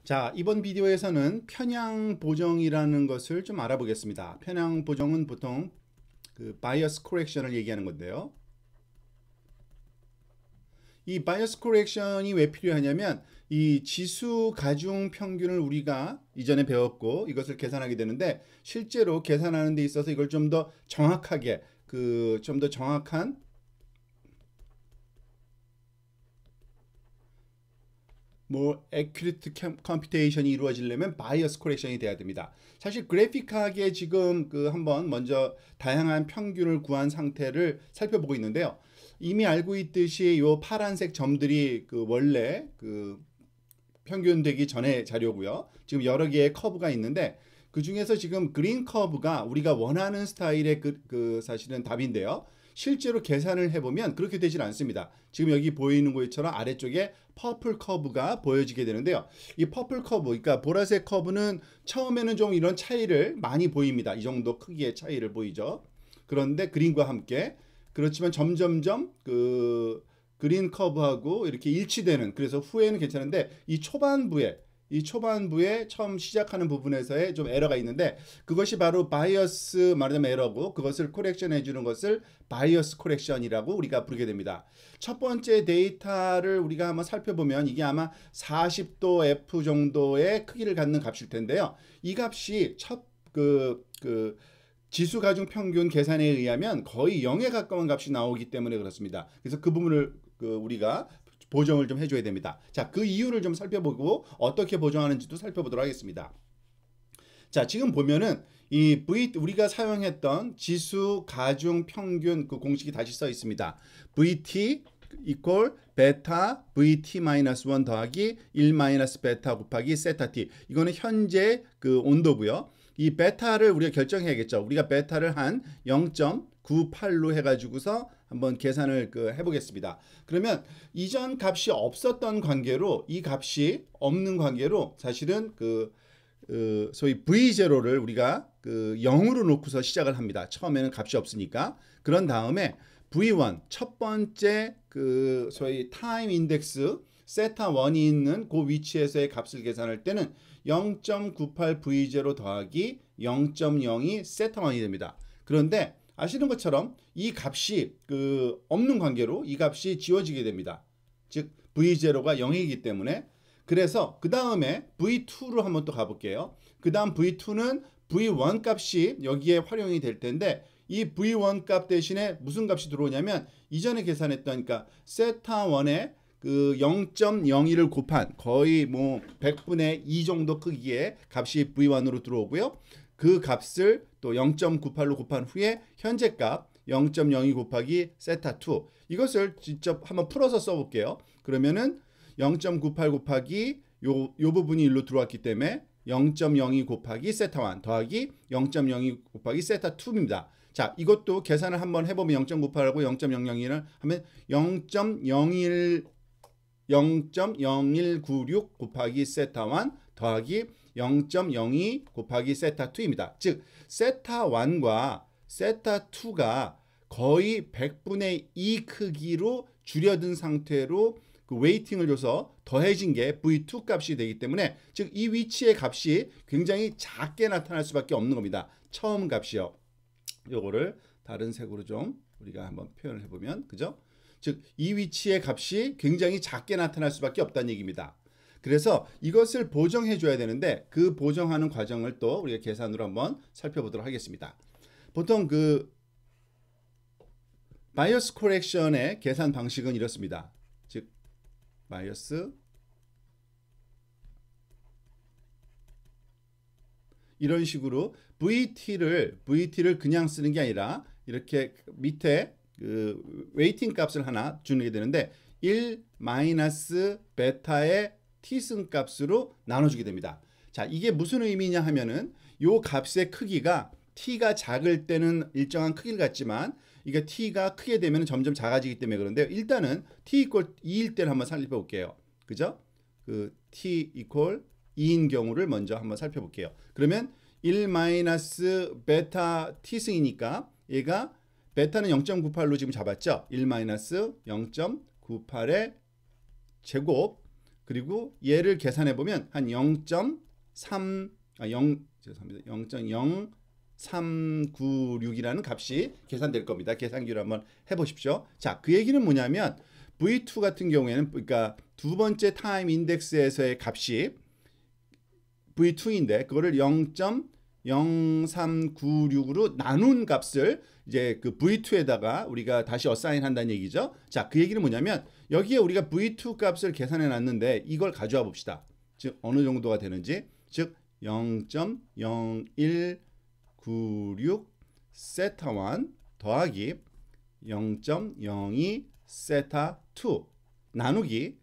자, 이번 비디오에서는 편향 보정이라는 것을 좀 알아보겠습니다. 편향 보정은 보통 그 바이어스 코렉션을 얘기하는 건데요. 이 바이어스 코렉션이 왜 필요하냐면 이 지수 가중 평균을 우리가 이전에 배웠고 이것을 계산하게 되는데 실제로 계산하는 데 있어서 이걸 좀 더 정확하게 좀 더 정확한 accurate computation이 이루어지려면 바이어스 코렉션이 돼야 됩니다. 사실 그래픽하게 지금 한번 먼저 다양한 평균을 구한 상태를 살펴보고 있는데요. 이미 알고 있듯이 요 파란색 점들이 원래 평균되기 전의 자료고요. 지금 여러 개의 커브가 있는데 그 중에서 지금 그린 커브가 우리가 원하는 스타일의 사실은 답인데요. 실제로 계산을 해보면 그렇게 되질 않습니다. 지금 여기 보이는 것처럼 아래쪽에 퍼플 커브가 보여지게 되는데요. 이 퍼플 커브, 그러니까 보라색 커브는 처음에는 좀 이런 차이를 많이 보입니다. 이 정도 크기의 차이를 보이죠. 그런데 그린과 함께 그렇지만 점점점 그린 커브하고 이렇게 일치되는, 그래서 후에는 괜찮은데 이 초반부에 처음 시작하는 부분에서의 좀 에러가 있는데 그것이 바로 바이어스, 말하자면 에러고, 그것을 코렉션 해주는 것을 바이어스 코렉션이라고 우리가 부르게 됩니다. 첫 번째 데이터를 우리가 한번 살펴보면 이게 아마 40도 F 정도의 크기를 갖는 값일 텐데요. 이 값이 지수 가중 평균 계산에 의하면 거의 0에 가까운 값이 나오기 때문에 그렇습니다. 그래서 그 부분을 우리가 보정을 좀 해줘야 됩니다. 자, 그 이유를 좀 살펴보고 어떻게 보정하는지도 살펴보도록 하겠습니다. 자, 지금 보면은 이 우리가 사용했던 지수 가중 평균 그 공식이 다시 써 있습니다. VT equal 베타 VT-1 더하기 1 베타 곱하기 세타 T. 이거는 현재 온도고요. 이 베타를 우리가 결정해야겠죠. 우리가 베타를 한 0.98로 해가지고서 한번 계산을 해보겠습니다. 그러면 이전 값이 없었던 관계로 이 값이 없는 관계로 사실은 소위 V0를 우리가 0으로 놓고서 시작을 합니다. 처음에는 값이 없으니까. 그런 다음에 V1 첫 번째 소위 타임 인덱스 세타 1이 있는 그 위치에서의 값을 계산할 때는 0.98 V0 더하기 0.02 세타 1이 됩니다. 그런데 아시는 것처럼 이 값이 없는 관계로 이 값이 지워지게 됩니다. 즉 V0가 0이기 때문에. 그래서 그 다음에 V2로 한번 또 가볼게요. 그 다음 V2는 V1 값이 여기에 활용이 될 텐데 이 V1 값 대신에 무슨 값이 들어오냐면 이전에 계산했던 세타 1의 0.01을 곱한 거의 100분의 2 정도 크기의 값이 V1으로 들어오고요. 그 값을 또 0.98로 곱한 후에 현재 값 0.02 곱하기 세타 2, 이것을 직접 한번 풀어서 써볼게요. 그러면은 0.98 곱하기 요 부분이 일로 들어왔기 때문에 0.02 곱하기 세타 1 더하기 0.02 곱하기 세타 2입니다. 자, 이것도 계산을 한번 해보면 0.98하고 0.001을 하면 0.0196 곱하기 세타 1 더하기 0.02 곱하기 세타 2입니다. 즉 세타 1과 세타 2가 거의 100분의 2 크기로 줄여든 상태로 웨이팅을 줘서 더해진 게 V2 값이 되기 때문에, 즉 이 위치의 값이 굉장히 작게 나타날 수밖에 없는 겁니다. 처음 값이요. 요거를 다른 색으로 좀 우리가 한번 표현을 해보면, 그죠? 즉 이 위치의 값이 굉장히 작게 나타날 수밖에 없다는 얘기입니다. 그래서 이것을 보정해 줘야 되는데 그 보정하는 과정을 또 우리가 계산으로 한번 살펴보도록 하겠습니다. 보통 바이어스 코렉션의 계산 방식은 이렇습니다. 즉 바이어스, 이런 식으로 VT를 그냥 쓰는 게 아니라 이렇게 밑에 웨이팅 값을 하나 주게 되는데 1 베타의 t승 값으로 나눠주게 됩니다. 자, 이게 무슨 의미냐 하면은 요 값의 크기가 t가 작을 때는 일정한 크기를 갖지만 이게 t가 크게 되면 점점 작아지기 때문에 그런데, 일단은 t 이퀄 2일 때를 한번 살펴볼게요. 그죠? t 이퀄 2인 경우를 먼저 한번 살펴볼게요. 그러면 1 베타 t승이니까 얘가 베타는 0.98로 지금 잡았죠. 1 0.98의 제곱, 그리고 얘를 계산해 보면 한 0.3 죄송합니다. 0.0396이라는 값이 계산될 겁니다. 계산기로 한번 해 보십시오. 자, 그 얘기는 뭐냐면 V2 같은 경우에는 그러니까 두 번째 타임 인덱스에서의 값이 V2인데 그거를 0.0396으로 나눈 값을 이제 그 V2에다가 우리가 다시 어사인 한다는 얘기죠. 자, 그 얘기는 뭐냐면 여기에 우리가 V2 값을 계산해 놨는데 이걸 가져와 봅시다. 즉 어느 정도가 되는지, 즉 0.0196 세타1 더하기 0.02 세타2 나누기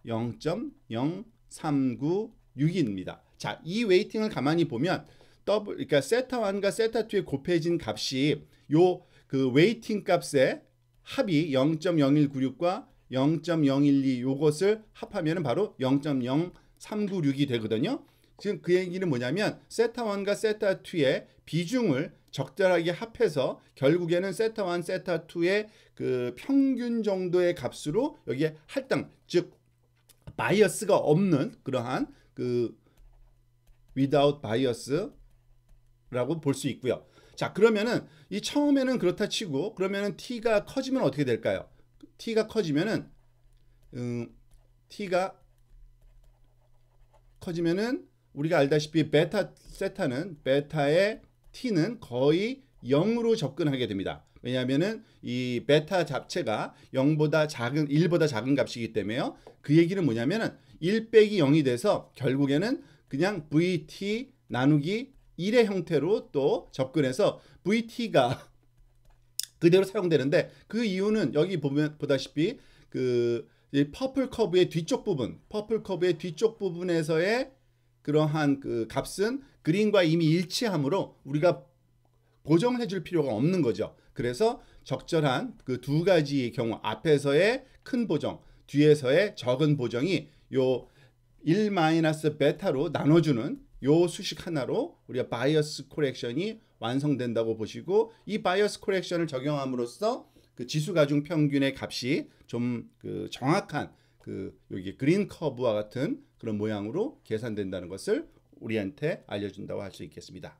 0.0396입니다. 자, 이 웨이팅을 가만히 보면 그러니까 세타1과 세타2의 곱해진 값이 요 그 웨이팅 값의 합이 0.0196과 0.012 요것을 합하면 바로 0.0396이 되거든요. 지금 그 얘기는 뭐냐면 세타1과 세타2의 비중을 적절하게 합해서 결국에는 세타1, 세타2의 그 평균 정도의 값으로 여기에 할당, 즉 바이어스가 없는 그러한 그 without bias라고 볼 수 있고요. 자, 그러면은 이 처음에는 그렇다 치고 그러면은 t가 커지면 어떻게 될까요? t가 커지면은 t가 커지면은 우리가 알다시피 베타 세타는 베타의 t는 거의 0으로 접근하게 됩니다. 왜냐하면은 이 베타 자체가 0보다 작은 1보다 작은 값이기 때문에요. 그 얘기는 뭐냐면은 1 빼기 0이 돼서 결국에는 그냥 VT 나누기 1의 형태로 또 접근해서 VT가 그대로 사용되는데 그 이유는 여기 보면 보다시피 그 퍼플 커브의 뒤쪽 부분에서의 그러한 그 값은 그린과 이미 일치하므로 우리가 보정을 해줄 필요가 없는 거죠. 그래서 적절한 그 두 가지의 경우 앞에서의 큰 보정, 뒤에서의 적은 보정이 요 1-베타로 나눠주는 요 수식 하나로 우리가 바이어스 코렉션이 완성된다고 보시고, 이 바이어스 코렉션을 적용함으로써 그 지수 가중 평균의 값이 좀 그 정확한 그 여기 그린 커브와 같은 그런 모양으로 계산된다는 것을 우리한테 알려준다고 할 수 있겠습니다.